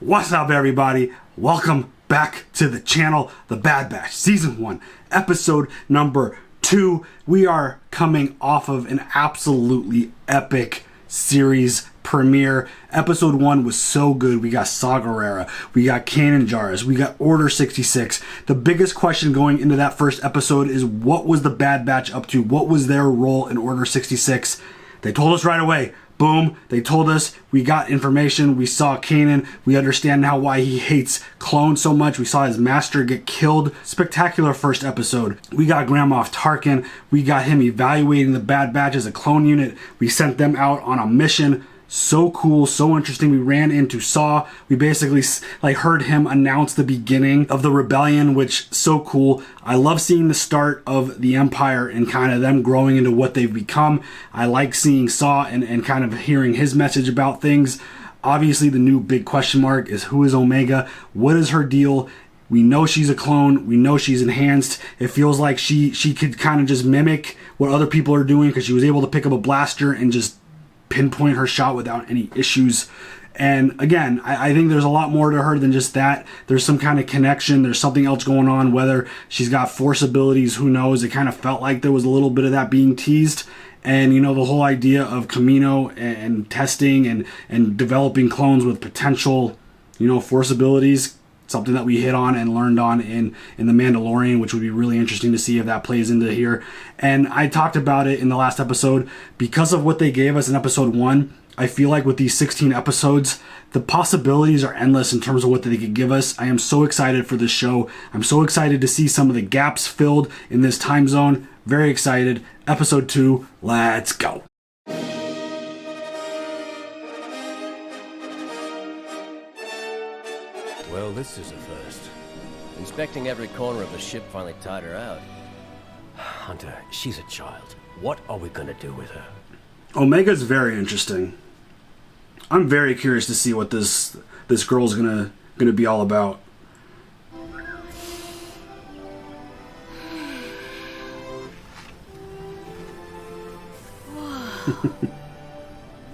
What's up, everybody? Welcome back to the channel, The Bad Batch, Season 1, Episode number 2. We are coming off of an absolutely epic series premiere. Episode 1 was so good. We got Saw Gerrera, we got Kanan Jarrus, we got Order 66. The biggest question going into that first episode is, what was the Bad Batch up to? What was their role in Order 66? They told us right away. Boom, they told us, we got information, we saw Kanan, we understand now why he hates clones so much, we saw his master get killed. Spectacular first episode. We got Grand Moff Tarkin, we got him evaluating the Bad Batch as a clone unit, we sent them out on a mission. So cool, so interesting. We ran into Saw. We basically heard him announce the beginning of the rebellion, which so cool. I love seeing the start of the Empire and kind of them growing into what they've become. I like seeing Saw and kind of hearing his message about things. Obviously, the new big question mark is, who is Omega? What is her deal? We know she's a clone. We know she's enhanced. It feels like she could kind of just mimic what other people are doing because she was able to pick up a blaster and just pinpoint her shot without any issues. And again, I think there's a lot more to her than just that. There's some kind of connection. There's something else going on, whether she's got force abilities, who knows. It kind of felt like there was a little bit of that being teased. And, you know, the whole idea of Kamino and testing and developing clones with potential, you know, force abilities, something that we hit on and learned on in The Mandalorian, which would be really interesting to see if that plays into here. And I talked about it in the last episode. Because of what they gave us in episode 1, I feel like with these 16 episodes, the possibilities are endless in terms of what they could give us. I am so excited for this show. I'm so excited to see some of the gaps filled in this time zone. Very excited. Episode 2, let's go. Well, this is a first. Inspecting every corner of the ship finally tied her out. Hunter, she's a child. What are we gonna do with her? Omega's very interesting. I'm very curious to see what this girl's gonna be all about.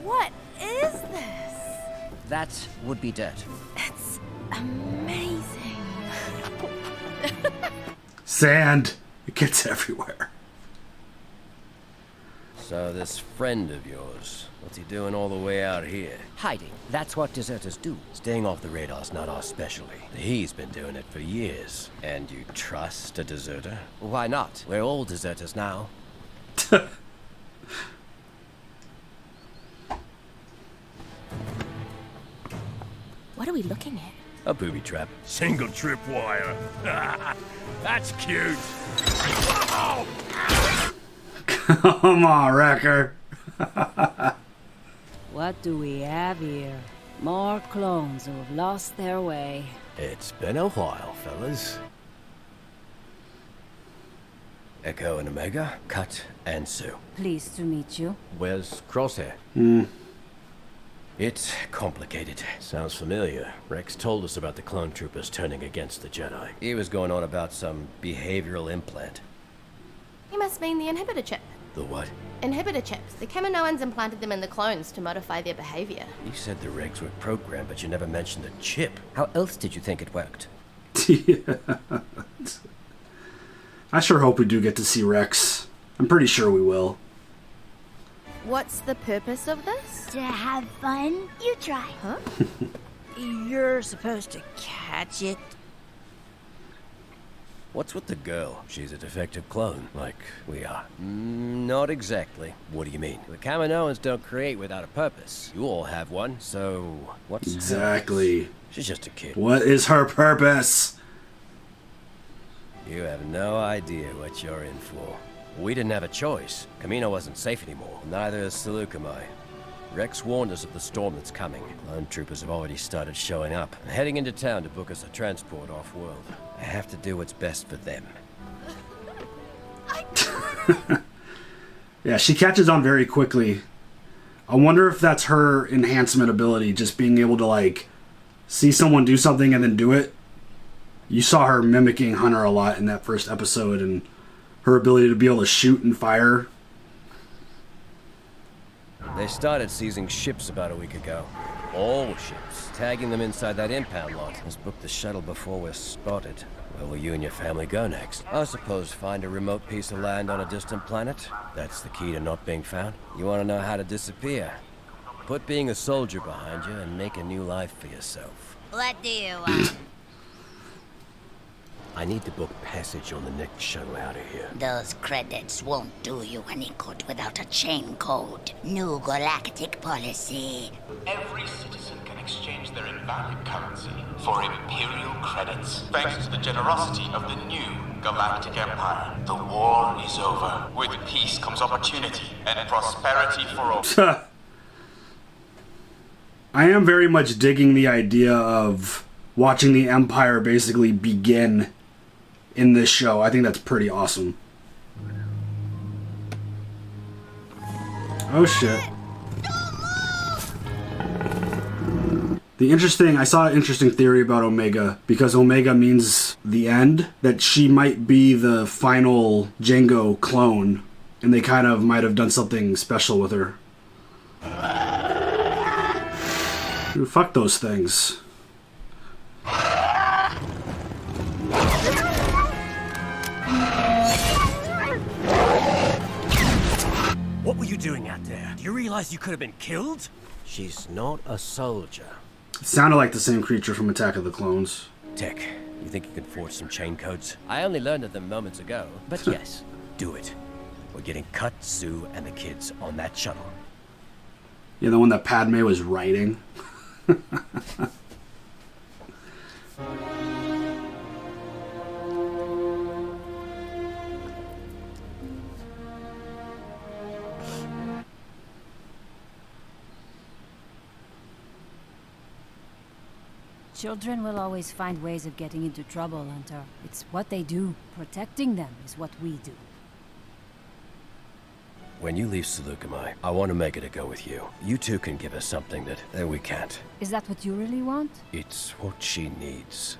What is this? That would be dirt. It's amazing. Sand. It gets everywhere. So this friend of yours, what's he doing all the way out here? Hiding. That's what deserters do. Staying off the radar's not our specialty. He's been doing it for years. And you trust a deserter? Why not? We're all deserters now. What are we looking at? A booby trap. Single tripwire. That's cute. Come on, Wrecker. What do we have here? More clones who have lost their way. It's been a while, fellas. Echo and Omega, Cut and Sue. Pleased to meet you. Where's Crosshair? It's complicated. Sounds familiar. Rex told us about the clone troopers turning against the Jedi. He was going on about some behavioral implant. You must mean the inhibitor chip. The what? Inhibitor chips. The Kaminoans implanted them in the clones to modify their behavior. You said the Regs were programmed, but you never mentioned the chip. How else did you think it worked? Yeah. I sure hope we do get to see Rex. I'm pretty sure we will. What's the purpose of this? To have fun, you try. Huh? You're supposed to catch it. What's with the girl? She's a defective clone, like we are. Not exactly. What do you mean? The Kaminoans don't create without a purpose. You all have one, so what's Exactly. hers? She's just a kid. What is her purpose? You have no idea what you're in for. We didn't have a choice. Kamino wasn't safe anymore. Neither is Saleucami. Rex warned us of the storm that's coming. Clone troopers have already started showing up. I'm heading into town to book us a transport off-world. I have to do what's best for them. Yeah, she catches on very quickly. I wonder if that's her enhancement ability, just being able to, like, see someone do something and then do it. You saw her mimicking Hunter a lot in that first episode, and her ability to be able to shoot and fire. They started seizing ships about a week ago. All ships. Tagging them inside that impound lot. Let's book the shuttle before we're spotted. Where will you and your family go next? I suppose find a remote piece of land on a distant planet? That's the key to not being found? You want to know how to disappear? Put being a soldier behind you and make a new life for yourself. What do you want? I need to book passage on the next shuttle out of here. Those credits won't do you any good without a chain code. New galactic policy. Every citizen can exchange their invalid currency for Imperial credits. Thanks to the generosity of the new Galactic Empire, the war is over. With peace comes opportunity and prosperity for all. I am very much digging the idea of watching the Empire basically begin in this show. I think that's pretty awesome. Oh shit. I saw an interesting theory about Omega, because Omega means the end, that she might be the final Jango clone, and they kind of might have done something special with her. Dude, fuck those things. What were you doing out there? Do you realize you could have been killed? She's not a soldier. It sounded like the same creature from Attack of the Clones. Tech, you think you can forge some chain codes? I only learned of them moments ago, but yes, do it. We're getting Cut, Sue, and the kids on that shuttle. Yeah, the one that Padme was writing. Children will always find ways of getting into trouble, Hunter. It's what they do. Protecting them is what we do. When you leave Saleucami, I want to make it a go with you. You two can give us something that we can't. Is that what you really want? It's what she needs.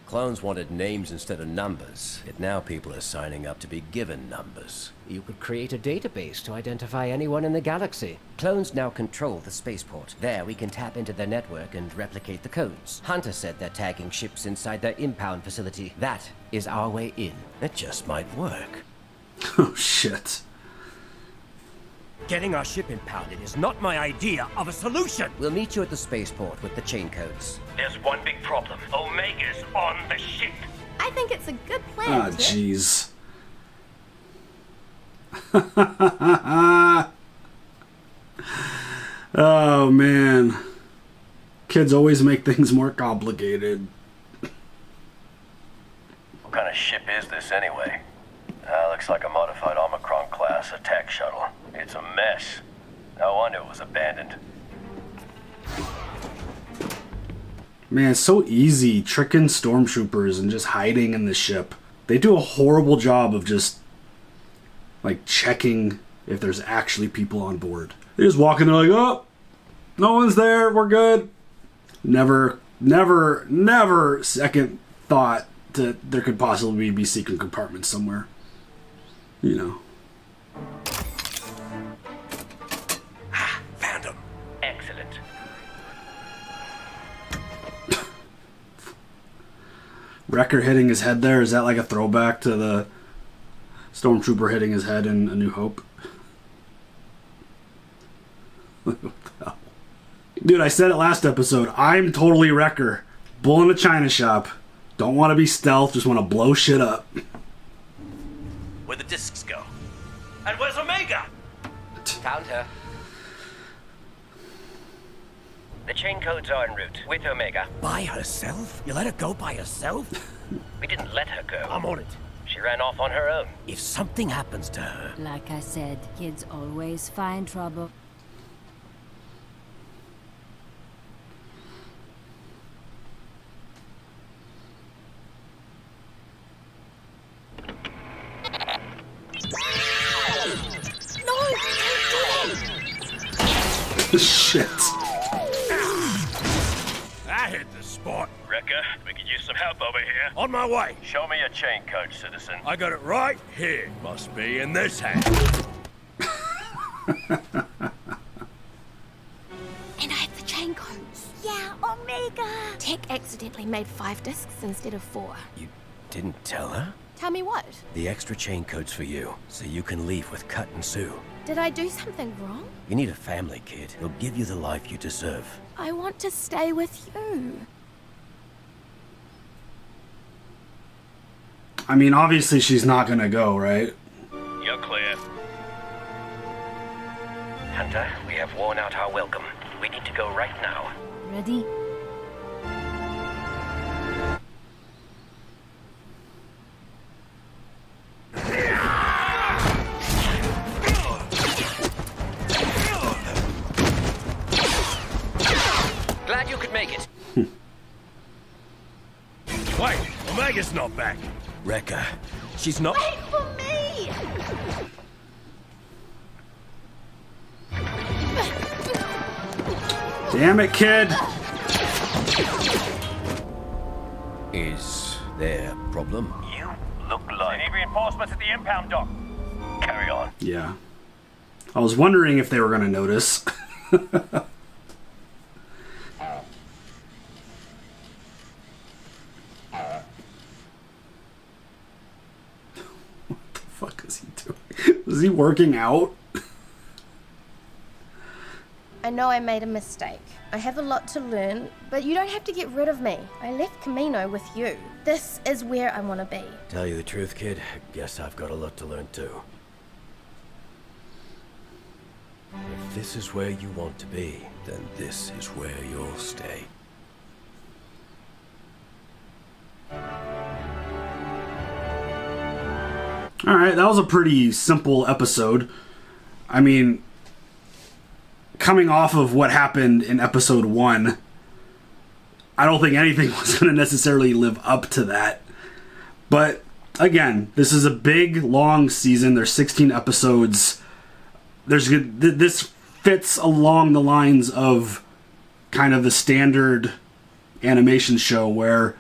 Clones wanted names instead of numbers, yet now people are signing up to be given numbers. You could create a database to identify anyone in the galaxy. Clones now control the spaceport. There we can tap into their network and replicate the codes. Hunter said they're tagging ships inside their impound facility. That is our way in. It just might work. Oh shit. Getting our ship impounded is not my idea of a solution. We'll meet you at the spaceport with the chain codes. There's one big problem. Omega's on the ship. I think it's a good plan. Ah, Tip. jeez. Oh man. Kids always make things more complicated. What kind of ship is this anyway? Looks like a modified Omicron-class attack shuttle. It's a mess. No wonder it was abandoned. Man, it's so easy tricking stormtroopers and just hiding in the ship. They do a horrible job of just, like, checking if there's actually people on board. They just walk in, they're like, oh, no one's there, we're good. Never second thought that there could possibly be secret compartments somewhere. You know. Found him. Excellent. Wrecker hitting his head there, is that like a throwback to the stormtrooper hitting his head in A New Hope? Dude, I said it last episode. I'm totally Wrecker. Bull in a china shop. Don't want to be stealth, just want to blow shit up. Where'd the discs go? And where's Omega? Found her. The chain codes are en route with Omega. By herself? You let her go by herself? We didn't let her go. I'm on it. She ran off on her own. If something happens to her... Like I said, kids always find trouble. Shit. I hit the spot. Wrecker, we could use some help over here. On my way. Show me your chain code, citizen. I got it right here. Must be in this hand. codes. Yeah, Omega. Tech accidentally made 5 discs instead of 4. You didn't tell her? Tell me what? The extra chain code's for you, so you can leave with Cut and Sue. Did I do something wrong? You need a family, kid. It'll give you the life you deserve. I want to stay with you. I mean, obviously she's not gonna go, right? You're clear. Hunter, we have worn out our welcome. We need to go right now. Ready? Glad you could make it. Wait, Omega's not back. Rekka, she's not... Wait for me! Damn it, kid! Is there a problem? You look like... Any reinforcements at the impound dock? Carry on. Yeah. I was wondering if they were gonna notice. What the fuck is he doing? Is he working out? I know I made a mistake. I have a lot to learn, but you don't have to get rid of me. I left Camino with you. This is where I want to be. Tell you the truth, kid, guess I've got a lot to learn too. If this is where you want to be, then this is where you'll stay. Alright, that was a pretty simple episode. I mean, coming off of what happened in episode 1, I don't think anything was going to necessarily live up to that. But again, this is a big, long season. There's 16 episodes. This fits along the lines of kind of the standard animation show where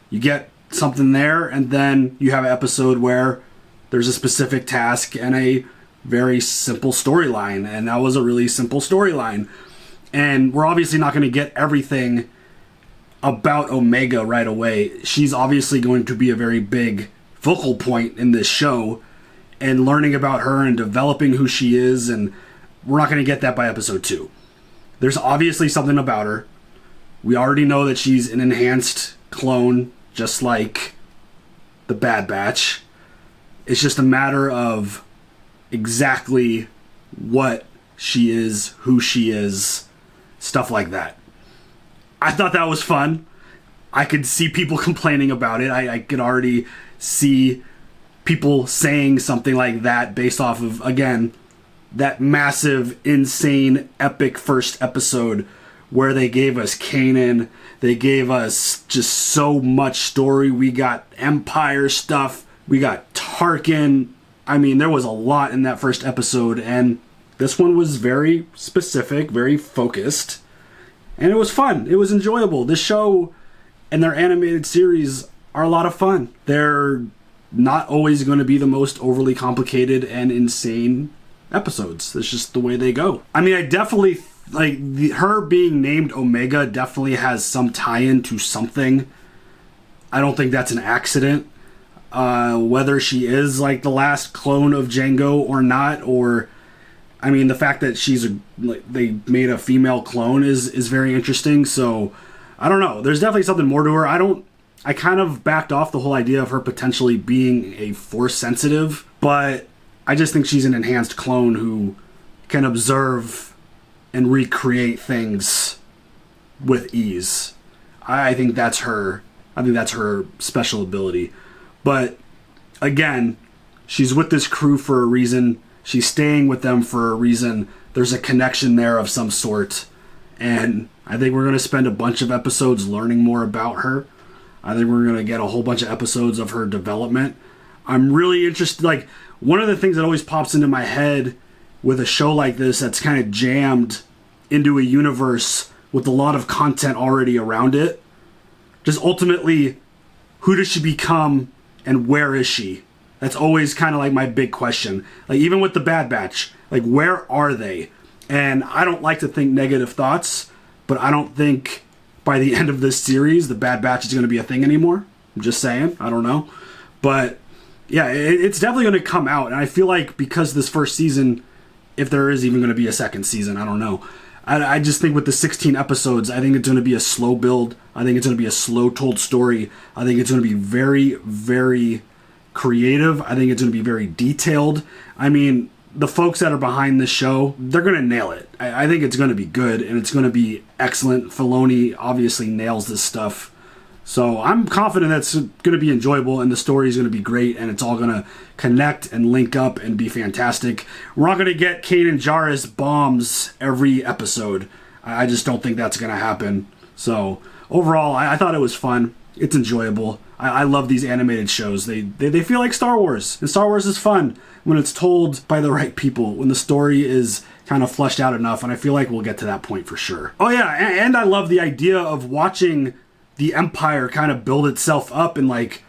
you get something there and then you have an episode where there's a specific task and a very simple storyline, and that was a really simple storyline. And we're obviously not going to get everything about Omega right away. She's obviously going to be a very big focal point in this show, and learning about her and developing who she is, and we're not going to get that by episode 2. There's obviously something about her. We already know that she's an enhanced clone, just like the Bad Batch. It's just a matter of exactly what she is, who she is, stuff like that. I thought that was fun. I could see people complaining about it. I could already see people saying something like that based off of, again, that massive, insane, epic first episode where they gave us Kanan. They gave us just so much story. We got Empire stuff. We got Tarkin. I mean, there was a lot in that first episode, and this one was very specific, very focused, and it was fun. It was enjoyable. This show and their animated series are a lot of fun. They're not always going to be the most overly complicated and insane episodes. That's just the way they go. I mean, I definitely, her being named Omega definitely has some tie-in to something. I don't think that's an accident. Whether she is like the last clone of Jango or not, or I mean, the fact that they made a female clone is very interesting. So I don't know. There's definitely something more to her. I kind of backed off the whole idea of her potentially being a Force sensitive, but I just think she's an enhanced clone who can observe and recreate things with ease. I think that's her. I think that's her special ability. But again, she's with this crew for a reason. She's staying with them for a reason. There's a connection there of some sort. And I think we're going to spend a bunch of episodes learning more about her. I think we're going to get a whole bunch of episodes of her development. I'm really interested. Like, one of the things that always pops into my head with a show like this that's kind of jammed into a universe with a lot of content already around it, just ultimately, who does she become? And where is she? That's always kind of like my big question. Like, even with the Bad Batch, like, where are they? And I don't like to think negative thoughts, but I don't think by the end of this series, the Bad Batch is going to be a thing anymore. I'm just saying. I don't know. But yeah, it's definitely going to come out. And I feel like because this first season, if there is even going to be a second season, I don't know. I just think with the 16 episodes, I think it's going to be a slow build. I think it's going to be a slow told story. I think it's going to be very, very creative. I think it's going to be very detailed. I mean, the folks that are behind this show, they're going to nail it. I think it's going to be good, and it's going to be excellent. Filoni obviously nails this stuff. So I'm confident that's going to be enjoyable, and the story is going to be great, and it's all going to connect and link up and be fantastic. We're not going to get Kanan Jarrus bombs every episode. I just don't think that's going to happen. So overall, I thought it was fun. It's enjoyable. I love these animated shows. They feel like Star Wars, and Star Wars is fun when it's told by the right people, when the story is kind of fleshed out enough, and I feel like we'll get to that point for sure. Oh yeah, and I love the idea of watching the Empire kind of build itself up, and like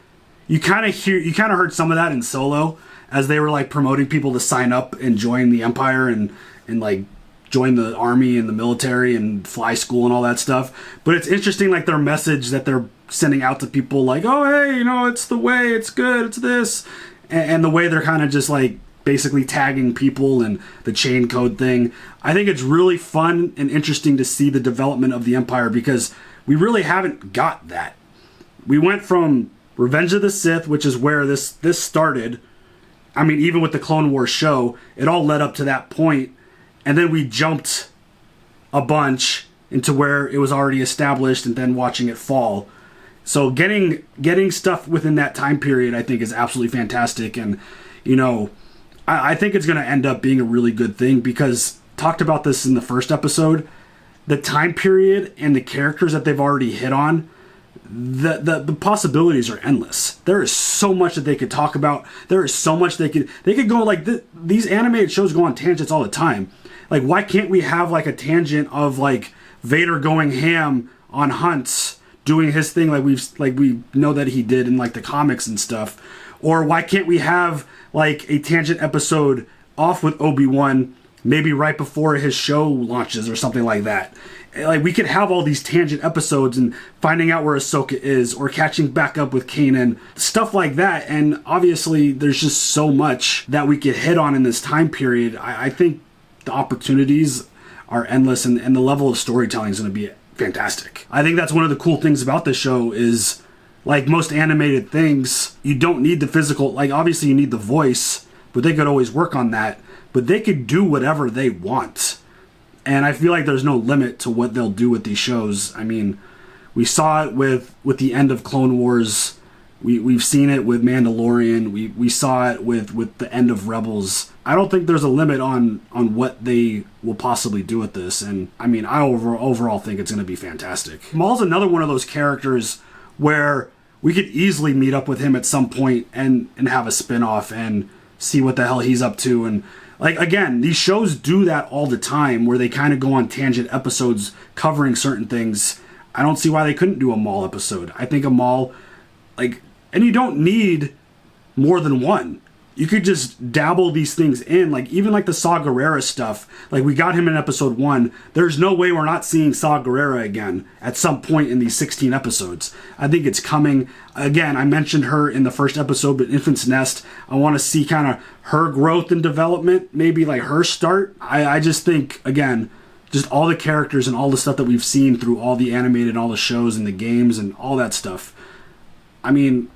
you kind of heard some of that in Solo as they were like promoting people to sign up and join the Empire and like join the army and the military and fly school and all that stuff. But it's interesting, like their message that they're sending out to people, like, oh hey, you know, it's the way, it's good, it's this, and the way they're kind of just like basically tagging people and the chain code thing. I think it's really fun and interesting to see the development of the Empire, because we really haven't got that. We went from Revenge of the Sith, which is where this started. I mean, even with the Clone Wars show, it all led up to that point. And then we jumped a bunch into where it was already established and then watching it fall. So getting stuff within that time period, I think, is absolutely fantastic. And, you know, I think it's going to end up being a really good thing, because talked about this in the first episode, the time period and the characters that they've already hit on, the possibilities are endless. There is so much that they could talk about. There is so much they could go, like, these animated shows go on tangents all the time. Like, why can't we have like a tangent of like Vader going ham on hunts, doing his thing like we know that he did in like the comics and stuff? Or why can't we have like a tangent episode off with Obi-Wan, maybe right before his show launches or something like that? Like, we could have all these tangent episodes and finding out where Ahsoka is, or catching back up with Kanan, stuff like that. And obviously there's just so much that we could hit on in this time period. I think the opportunities are endless, and the level of storytelling is going to be fantastic. I think that's one of the cool things about this show is, like most animated things, you don't need the physical, like obviously you need the voice, but they could always work on that. But they could do whatever they want. And I feel like there's no limit to what they'll do with these shows. I mean, we saw it with the end of Clone Wars. We've seen it with Mandalorian. We saw it with the end of Rebels. I don't think there's a limit on what they will possibly do with this. And I mean, I overall think it's going to be fantastic. Maul's another one of those characters where we could easily meet up with him at some point and have a spin-off and see what the hell he's up to. And like, again, these shows do that all the time, where they kind of go on tangent episodes covering certain things. I don't see why they couldn't do a Maul episode. I think a Maul, like, and you don't need more than one. You could just dabble these things in, like even like the Saw Gerrera stuff. Like, we got him in episode 1. There's no way we're not seeing Saw Gerrera again at some point in these 16 episodes. I think it's coming. Again, I mentioned her in the first episode, but Infant's Nest, I want to see kind of her growth and development, maybe like her start. I just think, again, just all the characters and all the stuff that we've seen through all the animated and all the shows and the games and all that stuff. I mean,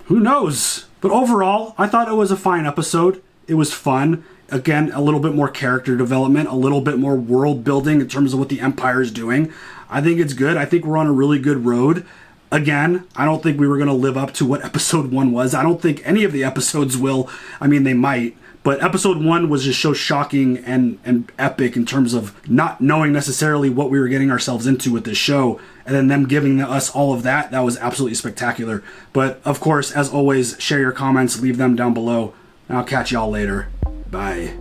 who knows? But overall, I thought it was a fine episode. It was fun. Again, a little bit more character development, a little bit more world building in terms of what the Empire is doing. I think it's good. I think we're on a really good road. Again, I don't think we were going to live up to what episode 1 was. I don't think any of the episodes will. I mean, they might. But episode 1 was just so shocking and epic in terms of not knowing necessarily what we were getting ourselves into with this show. And then them giving us all of that, that was absolutely spectacular. But, of course, as always, share your comments, leave them down below. And I'll catch y'all later. Bye.